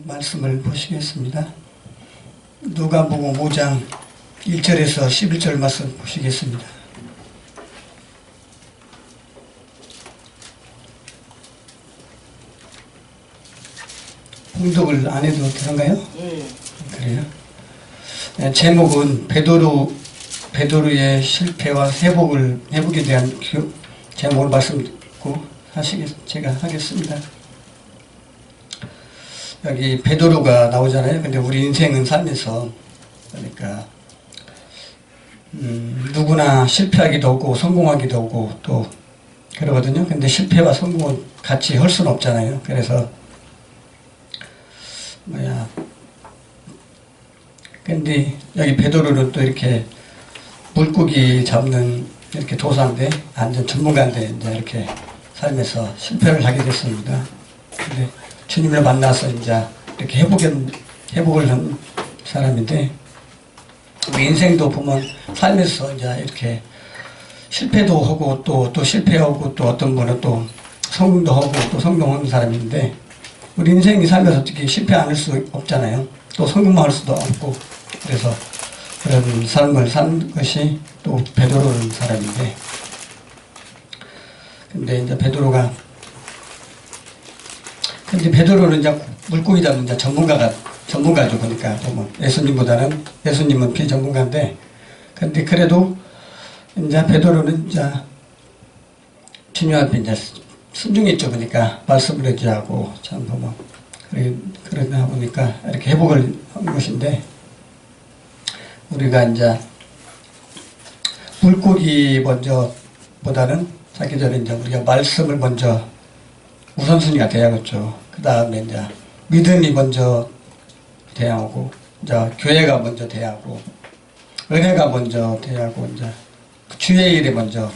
말씀을 보시겠습니다. 누가복음 5장 1절에서 11절 말씀 보시겠습니다. 봉독을 안 해도 되는가요? 그래요? 네, 제목은 베드로의 실패와 회복에 대한 제목을 말씀 듣고 제가 하겠습니다. 여기 베드로가 나오잖아요. 근데 우리 인생은 살면서 그러니까 누구나 실패하기도 하고 성공하기도 하고 또 그러거든요. 근데 실패와 성공은 같이 할 수는 없잖아요. 그래서 근데 여기 베드로는 또 이렇게 물고기 잡는 이렇게 도사인데 완전 전문가인데 이제 이렇게 살면서 실패를 하게 됐습니다. 근데 주님을 만나서 이제 이렇게 회복을 한 사람인데, 우리 인생도 보면 살면서 이제 이렇게 실패도 하고 또 실패하고 또 어떤 분은 또 성공도 하고 또 성공하는 사람인데, 우리 인생이 살면서 어떻게 실패 안 할 수 없잖아요. 또 성공만 할 수도 없고, 그래서 그런 삶을 산 것이 또 베드로라는 사람인데, 근데 이제 베드로는 이제 물고기 잡는 이제 전문가죠. 그러니까 보면 예수님은 비전문가인데, 근데 그래도 이제 베드로는 이제 주님 앞에 이제 순종했죠. 그러니까 말씀을 의지하고 참 보면 그러다 보니까 이렇게 회복을 한 것인데, 우리가 이제 물고기 먼저보다는 자기 전에 이제 우리가 말씀을 먼저 우선순위가 돼야겠죠. 그 다음에 이제 믿음이 먼저 돼야 하고, 이제 교회가 먼저 돼야 하고, 은혜가 먼저 돼야 하고, 이제 주의 일이 먼저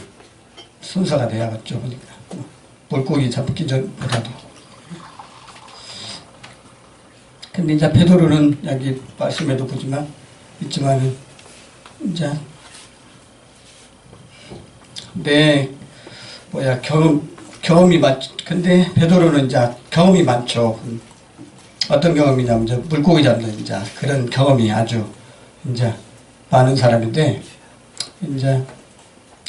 순서가 돼야겠죠. 그러니까 물고기 잡기 전보다도. 근데 이제 베드로는 여기 말씀에도 있지만 이제 경험이 근데 베드로는 이제 경험이 많죠. 어떤 경험이냐면 이제 물고기 잡는 이제 그런 경험이 아주 이제 많은 사람인데, 이제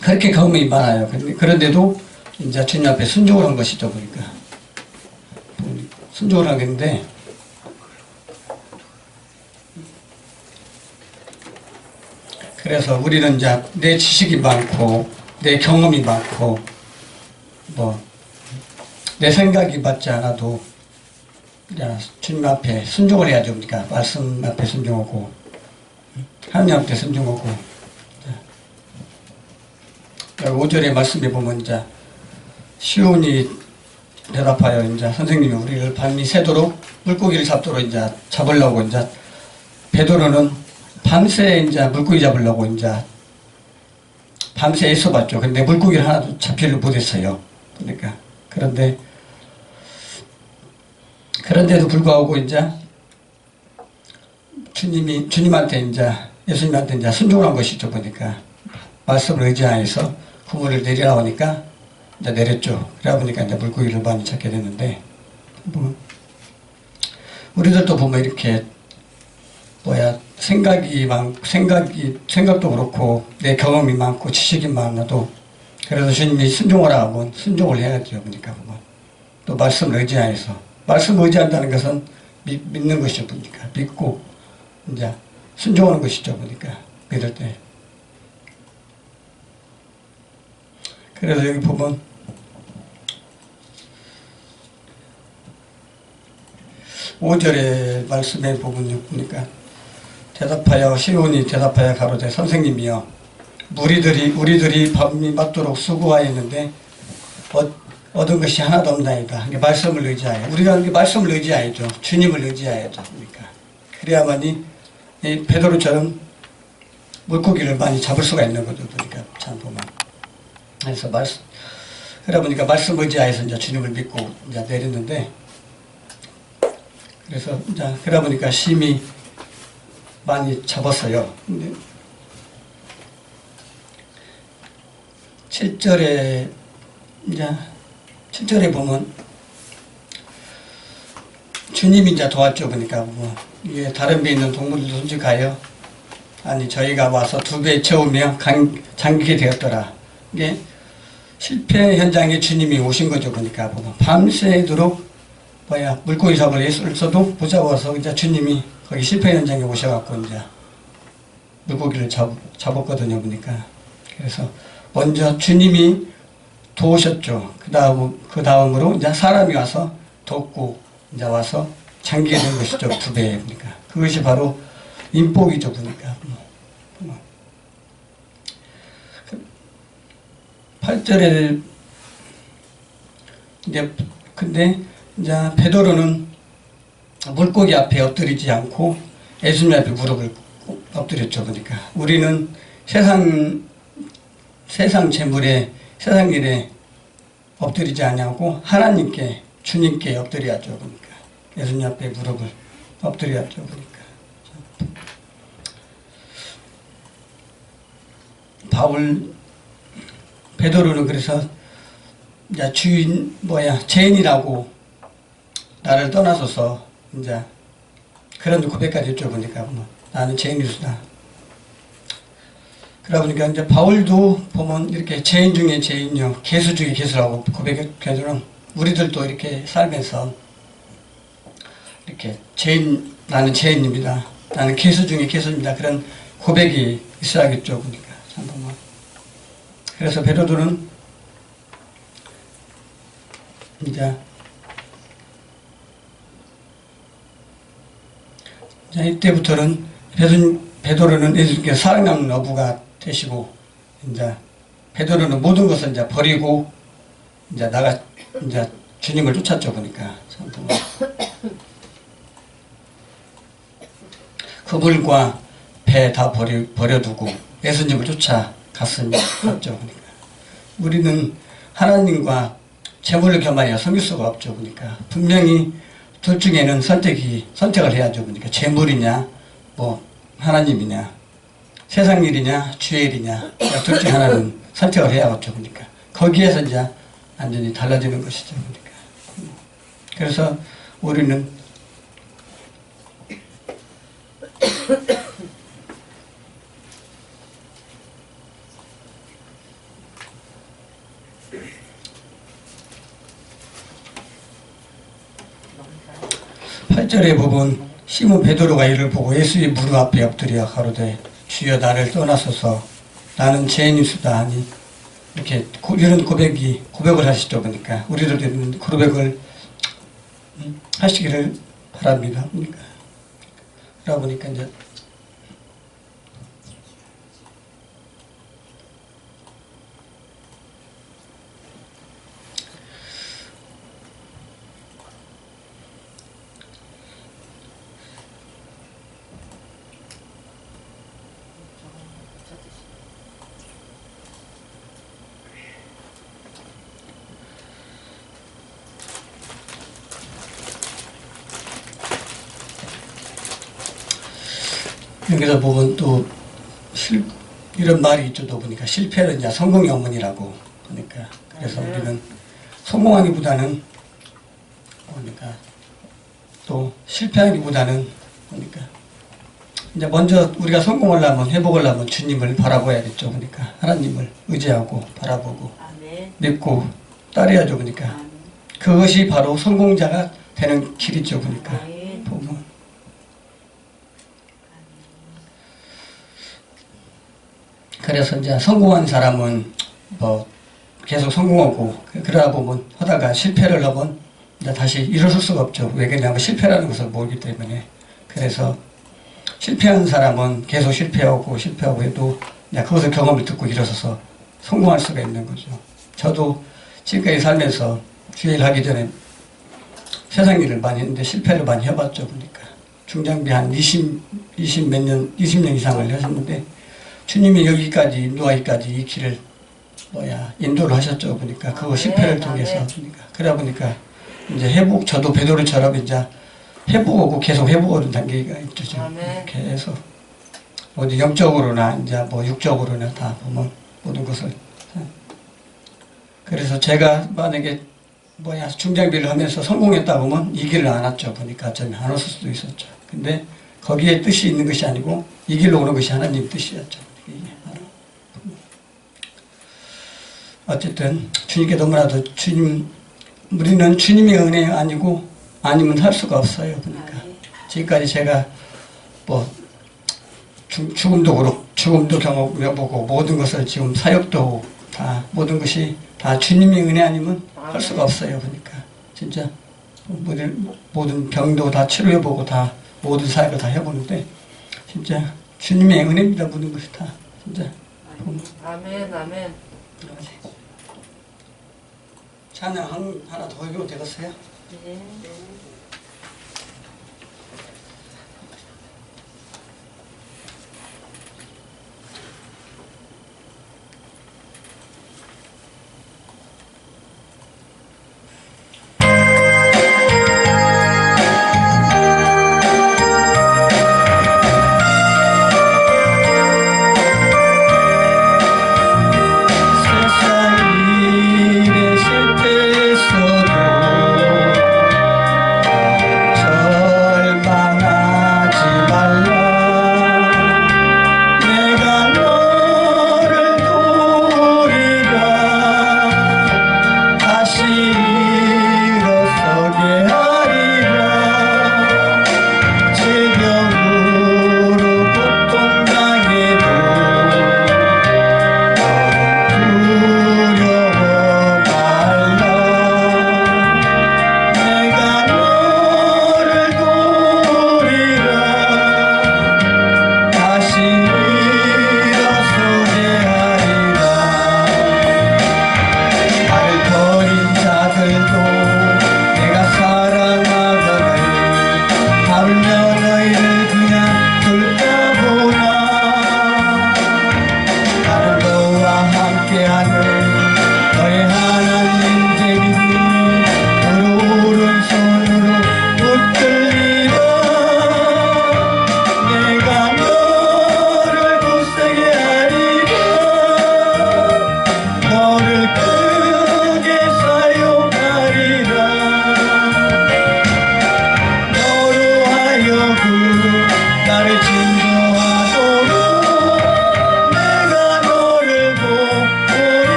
그렇게 경험이 많아요. 그런데도 이제 주님 앞에 순종을 한 것이죠. 보니까 순종을 하겠는데, 그래서 우리는 이제 내 지식이 많고 내 경험이 많고 내 생각이 맞지 않아도 주님 앞에 순종을 해야죠. 그러니까 말씀 앞에 순종하고 하나님 앞에 순종하고. 5절의 말씀에 보면 이제 시온이 대답하여 이제 선생님이 우리를 밤이 새도록 물고기를 잡도록 이제 잡으려고 이제 베드로는 밤새 이제 물고기 잡으려고 이제 밤새 애써봤죠. 근데 물고기를 하나도 잡지를 못했어요. 그러니까 그런데도 불구하고 이제 주님한테 이제 예수님한테 이제 순종을 한 것이죠. 보니까 말씀을 의지하여서 그물을 내려나오니까 이제 내렸죠. 그러다 보니까 이제 물고기를 많이 잡게 됐는데, 우리들도 보면 이렇게 생각도 그렇고 내 경험이 많고 지식이 많아도 그래서 주님이 순종하라 하면 순종을 해야죠. 그러니까 보면 또 말씀을 의지하여서, 말씀을 의지한다는 것은 믿는 것이죠. 보니까 믿고 이제 순종하는 것이죠. 보니까 믿을 때. 그래서 여기 보면 (5절의) 말씀에 보니까 시온이 대답하여 가로되 선생님이여 우리들이 밤이 맞도록 수고하였는데 얻은 것이 하나도 없나이다. 말씀을 의지하여, 우리가 말씀을 의지하여죠. 주님을 의지하여죠. 그러니까 그래야만이 이 베드로처럼 물고기를 많이 잡을 수가 있는 거죠. 그러니까 참 보면. 그래서 그러다 보니까 말씀 의지하여서 이제 주님을 믿고 이제 내렸는데, 그래서 이제 그러다 보니까 심이 많이 접었어요. 근데 7절에 이제 7절에 보면 주님이 이제 도왔죠. 보니까 뭐 이게 다른 배 있는 동물들도 손질하여 아니 저희가 와서 2배 채우며 잠기게 되었더라. 이게 실패 현장에 주님이 오신 거죠. 그러니까 보면 밤새도록 물고기 잡을 애써도 못 잡아서 이제 주님이 거기 실패 현장에 오셔갖고 이제 물고기를 잡았거든요. 보니까 그래서 먼저 주님이 도우셨죠. 그 다음으로 이제 사람이 와서 돕고 이제 와서 잠기게 된 것이죠. 2배. 그러니까 그것이 바로 인복이죠. 보니까 8절에 이제 근데 이제 베드로는 물고기 앞에 엎드리지 않고 예수님 앞에 무릎을 엎드렸죠. 그러니까 우리는 세상 재물에 세상 일에 엎드리지 않냐고 하나님께 주님께 엎드려야죠. 그러니까 예수님 앞에 무릎을 엎드려야죠. 그러니까 베드로는 그래서 이제 죄인이라고 나를 떠나서서 이제 그런 고백까지 했죠. 보니까 뭐 나는 죄인이수다. 그러다 보니까 이제 바울도 보면 이렇게 죄인 중에 죄인이요 괴수 중에 괴수라고 고백했거든. 우리들도 이렇게 살면서 이렇게 나는 죄인입니다. 나는 괴수 중에 괴수입니다. 그런 고백이 있어야겠죠. 그러니까 참 보면 그래서 베드로는 이제 이때부터는 베드로는 예수님께 사랑하는 어부가 되시고 이제 베드로는 모든 것을 이제 버리고 이제 이제 주님을 쫓았죠. 보니까 그물과 배 다 버려두고 예수님을 쫓아갔죠. 그러니까 우리는 하나님과 재물을 겸하여 섬길 수가 없죠. 그러니까 분명히 둘 중에는 선택을 해야죠. 그러니까 재물이냐, 뭐 하나님이냐, 세상 일이냐, 주의 일이냐, 둘 중에 하나는 선택을 해야겠죠. 그러니까 거기에서 이제 완전히 달라지는 것이죠. 그러니까 그래서 우리는 (8절에) 보면 시몬 베드로가 이를 보고 예수의 무릎 앞에 엎드려 가로되 주여 나를 떠나소서 나는 죄인이수다 하니 이렇게 이런 고백을 하시죠. 그러니까 우리들도 이런 고백을 하시기를 바랍니다. 그러다 보니까 이제 여기서 보면 또 이런 말이 있죠. 또 보니까 실패는 이제 성공의 어머니라고 보니까 그래서 우리는 성공하기보다는 보니까 또 실패하기보다는 보니까 이제 먼저 우리가 성공하려면 회복하려면 주님을 바라봐야겠죠. 그러니까 하나님을 의지하고 바라보고 믿고 따라야죠. 그러니까 그것이 바로 성공자가 되는 길이죠. 그러니까 보면 그래서 이제 성공한 사람은 뭐 계속 성공하고 그러다 보면 하다가 실패를 하면 이제 다시 일어설 수가 없죠. 왜 그러냐면 실패라는 것을 모르기 때문에. 그래서 실패한 사람은 계속 실패하고 해도 이제 그것을 경험을 듣고 일어서서 성공할 수가 있는 거죠. 저도 지금까지 살면서 주일 하기 전에 세상 일을 많이 했는데 실패를 많이 해봤죠. 그러니까 중장비 한 20년 이상을 하셨는데 주님이 여기까지 인도하기까지 이 길을 인도를 하셨죠. 보니까 그거 실패를 통해서 그러니까 그러다 보니까 이제 저도 베드로처럼 이제 회복하고 계속 회복하는 단계가 있죠. 지금. 아멘. 계속 어디 영적으로나 이제 뭐 육적으로나 다 보면 모든 것을. 그래서 제가 만약에 중장비를 하면서 성공했다 보면 이 길을 안 왔죠. 보니까 저는 안 왔을 수도 있었죠. 근데 거기에 뜻이 있는 것이 아니고 이 길로 오는 것이 하나님 뜻이었죠. 어쨌든 주님께 너무나도 우리는 주님의 은혜 아니고 아니면 할 수가 없어요. 그러니까 지금까지 제가 뭐 죽음도 경험해보고 모든 것을 지금 사역도 하고 다 모든 것이 다 주님의 은혜 아니면 할 수가 없어요. 그러니까 진짜 모든 병도 다 치료해보고 다 모든 사역을 다 해보는데 진짜 주님의 은혜입니다. 모든 것이 다 진짜. 아멘, 아멘. 찬양 하나 더 해도 되겠어요? 네.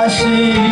다시